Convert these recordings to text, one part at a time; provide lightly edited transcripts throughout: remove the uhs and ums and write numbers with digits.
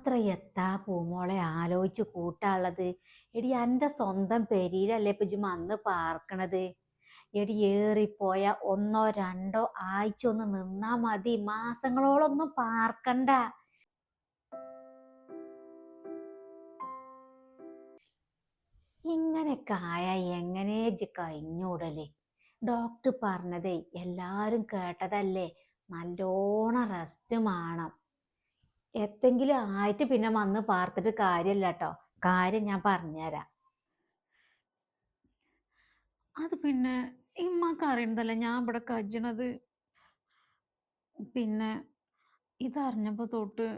മാത്രം എത്താ പൂമോളെ ആലോചിച്ച് കൂട്ടാനുള്ളത്. എടി എൻ്റെ സ്വന്തം പെരിയിലല്ലേ ഇപ്പൊ ഇജ്ജ് വന്ന് പാർക്കണത്. എടി ഏറിപ്പോയ ഒന്നോ രണ്ടോ ആഴ്ച ഒന്ന് നിന്നാ മതി, മാസങ്ങളോളൊന്നും പാർക്കണ്ട. ഇങ്ങനെയൊക്കെ ആയാ എങ്ങനെ ഇജ്ജ് കഴിഞ്ഞൂടല്? ഡോക്ടർ പറഞ്ഞതേ എല്ലാരും കേട്ടതല്ലേ, നല്ലോണം റെസ്റ്റ് വേണം. എത്തെങ്കിലും ആയിട്ട് പിന്നെ വന്ന് പാർത്തിട്ട് കാര്യമില്ല കേട്ടോ. കാര്യം ഞാൻ പറഞ്ഞുതരാം. അത് പിന്നെ ഇമ്മക്ക് അറിയണതല്ലേ ഞാൻ ഇവിടെ കജ്ജണത്. പിന്നെ ഇതറിഞ്ഞപ്പോ തൊട്ട്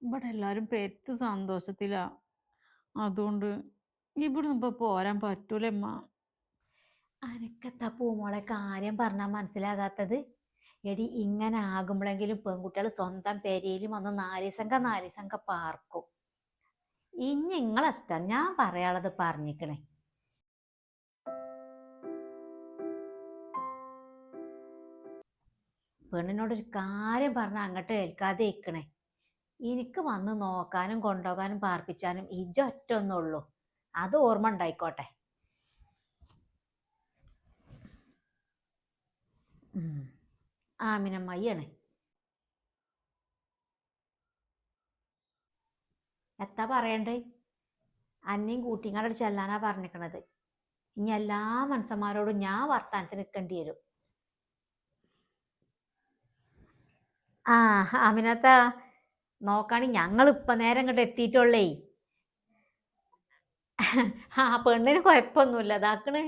ഇവിടെ എല്ലാരും പെരുത്ത് സന്തോഷത്തിലാ. അതുകൊണ്ട് ഇവിടുന്ന് ഇപ്പൊ പോരാൻ പറ്റൂല ഇമ്മ. അനക്കെത്താ പൂമോളെ കാര്യം പറഞ്ഞാൽ മനസ്സിലാകാത്തത്? എടി ഇങ്ങനെ ആകുമ്പോഴെങ്കിലും പെൺകുട്ടികൾ സ്വന്തം പെരയിലും വന്ന് നാല് സംഘ പാർക്കും. ഇനി നിങ്ങളെ ഇഷ്ടം, ഞാൻ പറയാനുള്ളത് പറഞ്ഞിക്കണേ. പെണ്ണിനോടൊരു കാര്യം പറഞ്ഞാൽ അങ്ങോട്ട് ഏൽക്കാതെ ഇരിക്കണേ. എനിക്ക് വന്ന് നോക്കാനും കൊണ്ടുപോകാനും പാർപ്പിച്ചാനും ഇജൊറ്റ ഒന്നുള്ളൂ, അത് ഓർമ്മ ഉണ്ടായിക്കോട്ടെ. ആമിനമ്മയ്യാണ്. എത്താ പറയണ്ടേ? അന്നേം കൂട്ടിങ്ങാട് ചെല്ലാനാ പറഞ്ഞിക്കണത്. ഇനി എല്ലാ മനുഷ്യന്മാരോടും ഞാൻ വർത്താനത്തിന് നിൽക്കേണ്ടി വരും. ആ ആമിനത്ത, നോക്കാണി ഞങ്ങൾ ഇപ്പൊ നേരം ഇങ്ങോട്ട് എത്തിയിട്ടുള്ളേ. ആ പെണ്ണിന് കുഴപ്പമൊന്നുമില്ല, അതാക്കണ്.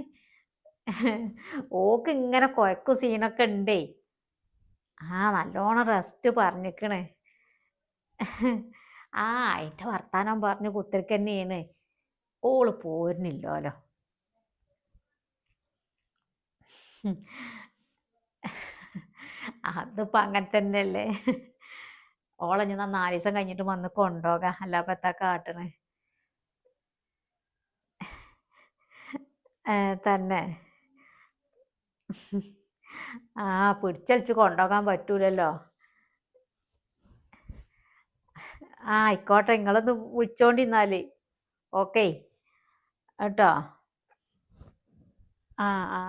ഓക്ക് ഇങ്ങനെ കുഴക്കും സീനൊക്കെ ഉണ്ടേ. ആ നല്ലോണം റെസ്റ്റ് പറഞ്ഞിക്കണ്. ആ അതിന്റെ വർത്താനം പറഞ്ഞു കുത്തിരിക്ക് തന്നെയാണ്. ഓള് പോരുന്നില്ലല്ലോ. അതിപ്പോ അങ്ങനെ തന്നെയല്ലേ. ഓളെ ഞാൻ 4 ദിവസം കഴിഞ്ഞിട്ട് വന്ന് കൊണ്ടുപോകാം, അല്ലാപ്പ എത്താ കാട്ടണേ. തന്നെ. ആ പിടിച്ചലിച്ച് കൊണ്ടുപോകാൻ പറ്റൂലല്ലോ. ആ ആയിക്കോട്ടെ, നിങ്ങളൊന്ന് വിളിച്ചോണ്ടിന്നാല്. ഓക്കേ കേട്ടോ. ആ ആ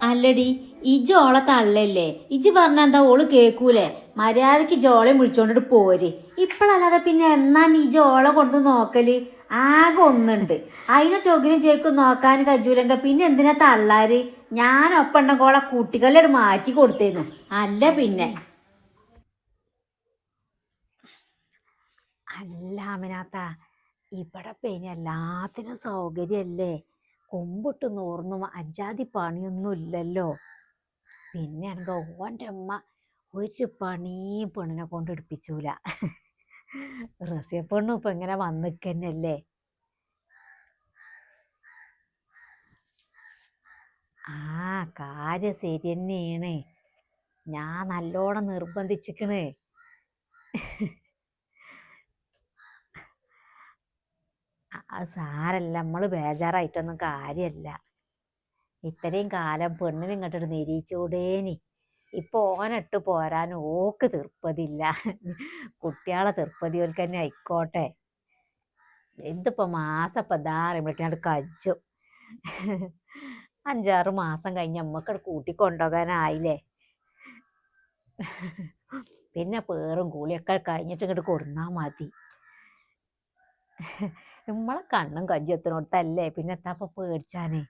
അല്ലടി, ഇജ് ഓളെ തള്ളല്ലേ? ഇജ് പറഞ്ഞ എന്താ ഓള് കേക്കൂലേ? മര്യാദക്ക് ജോളെ വിളിച്ചോണ്ടിട്ട് പോര്. ഇപ്പോഴല്ലാതെ പിന്നെ എന്നാണ് ഈ ജോളെ കൊണ്ട് നോക്കല്? ആകെ ഒന്നുണ്ട്, അതിനെ ചൊകിനും ചേക്കും നോക്കാൻ കജൂലെങ്ക പിന്നെ എന്തിനാ തള്ളാര്? ഞാൻ ഒപ്പണ്ടോളെ കുട്ടികളെ മാറ്റി കൊടുത്തേന്നു. അല്ല പിന്നെ അല്ല അമിനാത്ത, ഇവിടെ പിന്നെ എല്ലാത്തിനും സൗകര്യല്ലേ. കൊമ്പിട്ട് നൂർന്നും അജാതി പണിയൊന്നും ഇല്ലല്ലോ. പിന്നെ എനിക്ക് ഓൻ്റെ അമ്മ ഒരു പണിയും പെണ്ണിനെ കൊണ്ട് എടുപ്പിച്ചൂല. റസിയ പെണ്ണും ഇപ്പൊ ഇങ്ങനെ വന്നിക്കന്നല്ലേ. ആ കാര്യം ശരി തന്നെയാണ്. ഞാൻ നല്ലോണം നിർബന്ധിച്ചിക്കണ്. അത് സാരല്ല, നമ്മള് ബേജാറായിട്ടൊന്നും കാര്യമല്ല. ഇത്രയും കാലം പെണ്ണിനെ ഇങ്ങോട്ട് നിരീച്ചൂടേനി. ഇപ്പൊ ഓനിട്ട് പോരാൻ ഓക്ക് തീർപ്പതില്ല. കുട്ടികളെ തീർപ്പതി ഓൽക്ക് തന്നെ ആയിക്കോട്ടെ. ഇതിപ്പോ മാസം ഇപ്പൊ ഇതാറിയുമ്പോഴേക്കാണ്ട് കജ്ജും. 5-6 മാസം കഴിഞ്ഞ് നമ്മക്കട് കൂട്ടിക്കൊണ്ടുപോകാനായില്ലേ. പിന്നെ പേറും കൂലിയൊക്കെ കഴിഞ്ഞിട്ട് ഇങ്ങോട്ട് കൊടുന്നാ മതി. നമ്മളെ കണ്ണും കജ്ജത്തിനോടത്തല്ലേ, പിന്നെ എത്താപ്പ പേടിച്ചാനേ.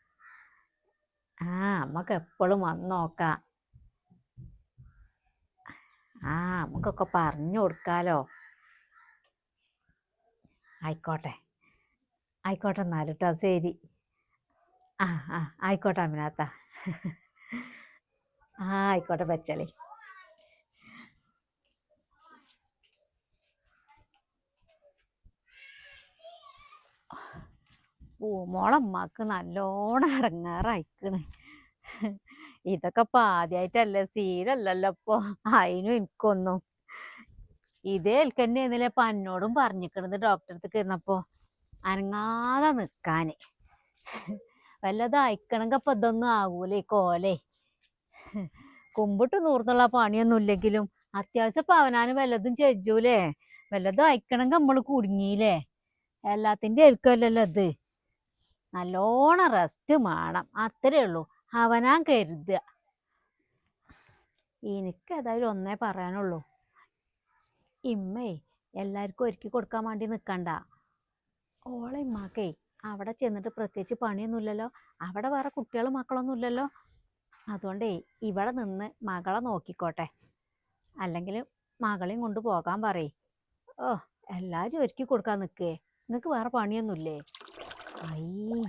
ആ നമ്മക്ക് എപ്പോഴും വന്ന് നോക്കാം. ആ നമുക്കൊക്കെ പറഞ്ഞു കൊടുക്കാലോ. ആയിക്കോട്ടെ ആയിക്കോട്ടെ എന്നാലും കേട്ടോ, ശരി. ആ ആ ആയിക്കോട്ടെ അമിനാത്ത. ആ ആയിക്കോട്ടെ വെച്ചളി. മോളമ്മക്ക് നല്ലോണം ഇടങ്ങാറായിക്കണ്. ഇതൊക്കെ ഇപ്പൊ ആദ്യമായിട്ടല്ലേ, സീലല്ലല്ലോ ഇപ്പൊ. അതിനും എനിക്കൊന്നും ഇതേ ഏൽക്കന്നെയായിരുന്നില്ലേ ഇപ്പൊ എന്നോടും പറഞ്ഞിക്കണത്. ഡോക്ടറെ അടുത്ത് ഇരുന്നപ്പോ അനങ്ങാതെ നിക്കാന്. വല്ലതും അയക്കണമെങ്കിൽ ഇപ്പൊ ഇതൊന്നും ആകൂലേ കോലേ. കുമ്പിട്ട് നൂർന്നുള്ള പണിയൊന്നും ഇല്ലെങ്കിലും അത്യാവശ്യം ഇപ്പൊ അവനാന് വല്ലതും ചെജ്ജൂലേ, വല്ലതും അയക്കണമെങ്കിൽ നമ്മള് കുടുങ്ങിയില്ലേ. എല്ലാത്തിന്റെ ആയിരിക്കുമല്ലോ ഇത്. നല്ലോണം റെസ്റ്റ് വേണം, അത്രേ ഉള്ളൂ. അവനാൻ കരുതുക. എനിക്ക് ഏതായാലും ഒന്നേ പറയാനുള്ളൂ, ഇമ്മേ എല്ലാവർക്കും ഒരുക്കി കൊടുക്കാൻ വേണ്ടി നിൽക്കണ്ട. ഓളെ ഇമ്മാക്കേ അവിടെ ചെന്നിട്ട് പ്രത്യേകിച്ച് പണിയൊന്നുമില്ലല്ലോ, അവിടെ വേറെ കുട്ടികളും മക്കളൊന്നും ഇല്ലല്ലോ. അതുകൊണ്ടേ ഇവിടെ നിന്ന് മകളെ നോക്കിക്കോട്ടെ, അല്ലെങ്കിൽ മകളെയും കൊണ്ട് പോകാൻ പറയും. ഓ, എല്ലാവരും ഒരുക്കി കൊടുക്കാൻ നിൽക്കേ, നിങ്ങൾക്ക് വേറെ പണിയൊന്നുമില്ലേ? അയ്യേ,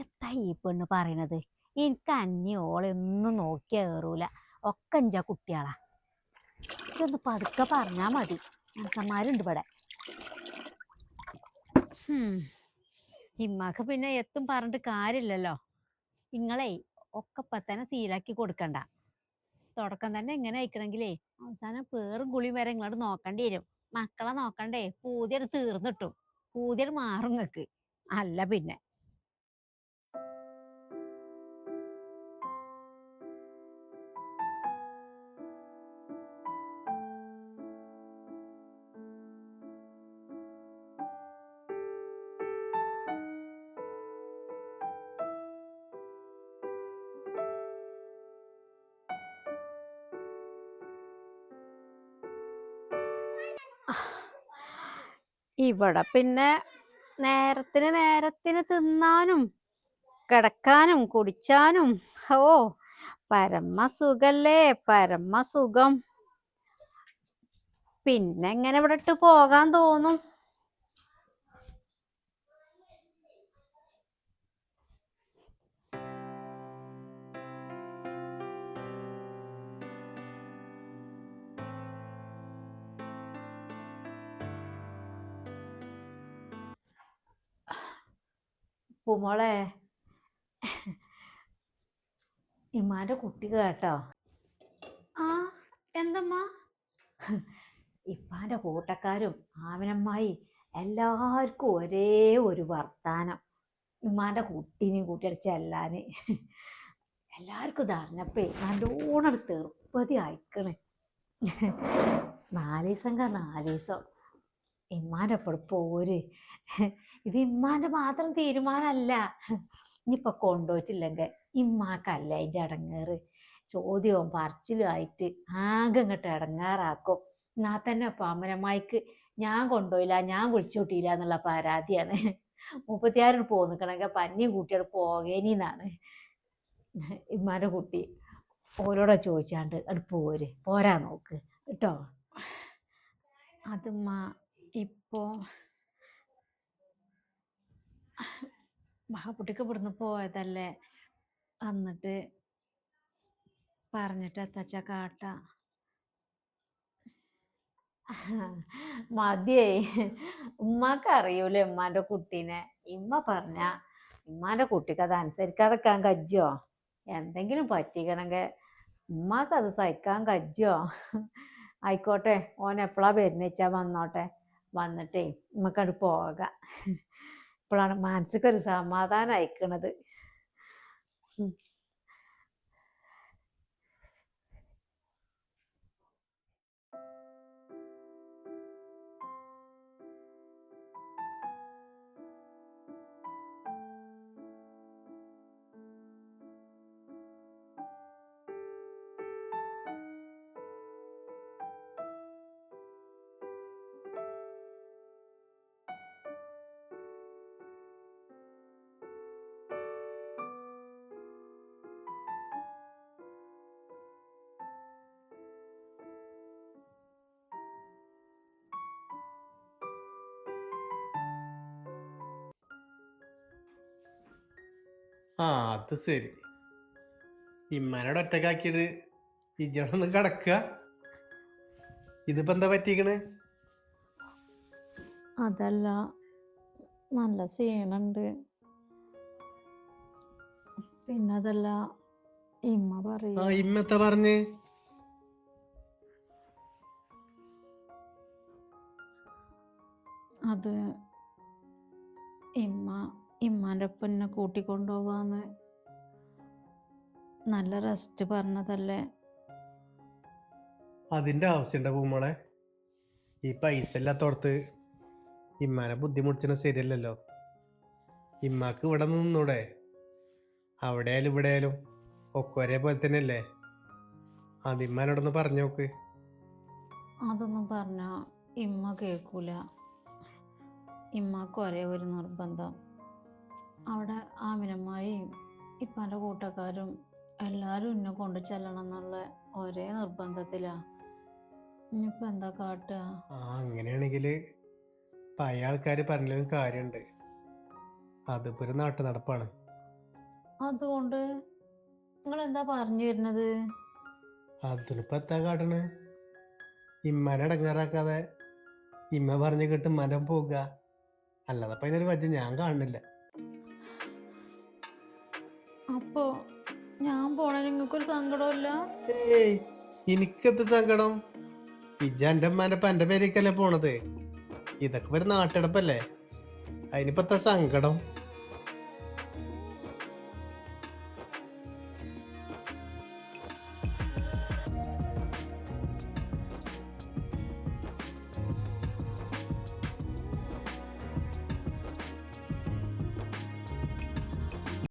എത്താ ഈ പെണ്ണ് പറയണത്? എനിക്ക് അന്യ ഓളെ ഒന്നും നോക്കിയാ കയറൂല, ഒക്കെ അഞ്ചാ കുട്ടികളാ. ഇതൊന്ന് പതുക്കെ പറഞ്ഞാൽ മതി, മനുഷ്യന്മാരുണ്ട് ഇവിടെ. ഇമ്മാക്ക് പിന്നെ എത്തും പറഞ്ഞിട്ട് കാര്യമില്ലല്ലോ. നിങ്ങളെ ഒക്കെ ഇപ്പം തന്നെ സീലാക്കി കൊടുക്കണ്ട. തുടക്കം തന്നെ എങ്ങനെ അയക്കണമെങ്കിലേ അവസാനം പേറും കുളിയും വരെ ഇങ്ങോട്ട് നോക്കേണ്ടി വരും. മക്കളെ നോക്കണ്ടേ, പൂതിയുടെ തീർന്നിട്ടും പൂതിയുടെ മാറും നിങ്ങക്ക്. അല്ല പിന്നെ ഇവിടെ പിന്നെ നേരത്തിന് നേരത്തിന് തിന്നാനും കിടക്കാനും കുടിച്ചാനും ഓ പരമസുഖല്ലേ, പരമസുഖം. പിന്നെ എങ്ങനെ ഇവിടെ ഇട്ട് പോകാൻ തോന്നും? പൂമോളെ, ഇമ്മാന്റെ കുട്ടി കേട്ടോ? ആ, എന്തമ്മാ? ഇപ്പാന്റെ കൂട്ടക്കാരും ആവനമ്മായി എല്ലാവർക്കും ഒരേ ഒരു വർത്താനം, ഉമ്മാന്റെ കുട്ടീനെയും കൂട്ടിയിട്ട് ചെല്ലാന്. എല്ലാവർക്കും ഇതറിഞ്ഞപ്പേ നല്ലോണം തെറുപ്പതി അയക്കണേ. 4 ദിവസം 4 ദിവസം ഇമ്മാൻ്റെ ഒപ്പം പോര്. ഇത് ഇമ്മാന്റെ മാത്രം തീരുമാനമല്ല. ഇനിയിപ്പൊ കൊണ്ടുപോയിട്ടില്ലെങ്കിൽ ഇമ്മാക്കല്ല അതിൻ്റെ ഇടങ്ങേറ്. ചോദ്യവും പറച്ചിലും ആയിട്ട് ആകെ ഇങ്ങോട്ട് ഇടങ്ങാറാക്കും. എന്നാൽ തന്നെ ഇപ്പം അമ്മനമ്മായിക്ക് ഞാൻ കൊണ്ടുപോയില്ല, ഞാൻ വിളിച്ചു കൂട്ടിയില്ല എന്നുള്ള പരാതിയാണ്. 36 പോന്നിക്കണമെങ്കിൽ പന്നിയും കൂട്ടിയോട് പോകേനിന്നാണ് ഇമ്മാൻ്റെ കുട്ടി. ഓരോടെ ചോദിച്ചാണ്ട് അത് പോരാ നോക്ക് കേട്ടോ. അതുമ്മ ഇപ്പോ മഹാകുട്ടിക്ക് ഇവിടുന്ന് പോയതല്ലേ, എന്നിട്ട് പറഞ്ഞിട്ട് എത്തച്ച കാട്ട. മതിയേ, ഉമ്മാക്ക് അറിയൂലേ ഉമ്മാന്റെ കുട്ടീനെ. ഇമ്മ പറഞ്ഞ ഉമ്മാന്റെ കുട്ടിക്ക് അത് അനുസരിക്കാതെക്കാൻ കജ്ജോ? എന്തെങ്കിലും പറ്റിക്കണമെങ്കിൽ ഉമ്മാക്ക് അത് സഹിക്കാൻ കജ്ജോ? ആയിക്കോട്ടെ, ഓൻ എപ്പോഴാ വരുന്നേച്ചാ വന്നോട്ടെ, വന്നിട്ടേ നമുക്കത് പോകാം. ഇപ്പോഴാണ് മനസ്സിക്കൊരു സമാധാനം അയക്കണത്. ആ, അത് ശരി. ഇമ്മനോട് ഒറ്റക്കാക്കിയിട്ട് ഇജോടൊന്ന് കിടക്കുക. ഇതിപ്പോ എന്താ പറ്റിക്കണ്? അതല്ല, നല്ല സീനുണ്ട്. പിന്നെ അതല്ല, ഇമ്മ ആ, പറയ ഇമ്മത്ത പറഞ്ഞ്? അത് ഇമ്മാന്റെ ഒപ്പം എന്നെ കൂട്ടിക്കൊണ്ടുപോവാന്ന്. നല്ല റെസ്റ്റ് പറഞ്ഞതല്ലേ. അതിന്റെ ആവശ്യമുണ്ടോ പൂമോളെ? ഈ പൈസ ഇല്ലാത്തോടത്ത് ഇമ്മാനെ ബുദ്ധിമുട്ടിച്ചത് ശരിയല്ലല്ലോ. ഇമ്മാക്ക് ഇവിടെ നിന്നൂടെ? അവിടെ ആയാലും ഇവിടെ ആയാലും ഒക്കെ ഒരേപോലെ തന്നെയല്ലേ? അത് ഇമ്മാനോടൊന്ന് പറഞ്ഞു നോക്ക്. അതൊന്നും പറഞ്ഞ ഇമ്മ കേൾക്കൂല. ഇമ്മക്ക് ഒരേ ഒരു നിർബന്ധം, അവിടെ ആമിനമ്മായും ഇപ്പാൻ്റെ കൂട്ടക്കാരും എല്ലാവരും എന്നെ കൊണ്ടു ചെല്ലണം എന്നുള്ള ഒരേ നിർബന്ധത്തിലാ. ഇനിയിപ്പോൾ എന്താ കാട്ടുക? അങ്ങനെയാണെങ്കിൽ പഴയ ആൾക്കാർ പറഞ്ഞാലും കാര്യമുണ്ട്. അതിപ്പോ ഒരു നാട്ടു നടപ്പാണ്. അതുകൊണ്ട് നിങ്ങൾ എന്താ പറഞ്ഞു വരുന്നത്? അതിനിപ്പോ എത്താ കാട്ടണ്? ഇമ്മാനെ ഇടങ്ങാറാക്കാതെ ഇമ്മ പറഞ്ഞു കേട്ട് മരം പോകുക, അല്ലാതെ അതിനൊരു വജ്ജ ഞാൻ കാണുന്നില്ല. അപ്പോ ഞാൻ പോണ നിങ്ങൾക്കൊരു സങ്കടമില്ല? ഏയ്, എനിക്കെന്ത് സങ്കടം? ഇജ്ജ എന്റെ അമ്മാന്റെ എന്റെ പേരേക്കല്ലേ പോണത്. ഇതൊക്കെ ഒരു നാട്ടിടപ്പല്ലേ, അതിനിപ്പോ എത്താ സങ്കടം?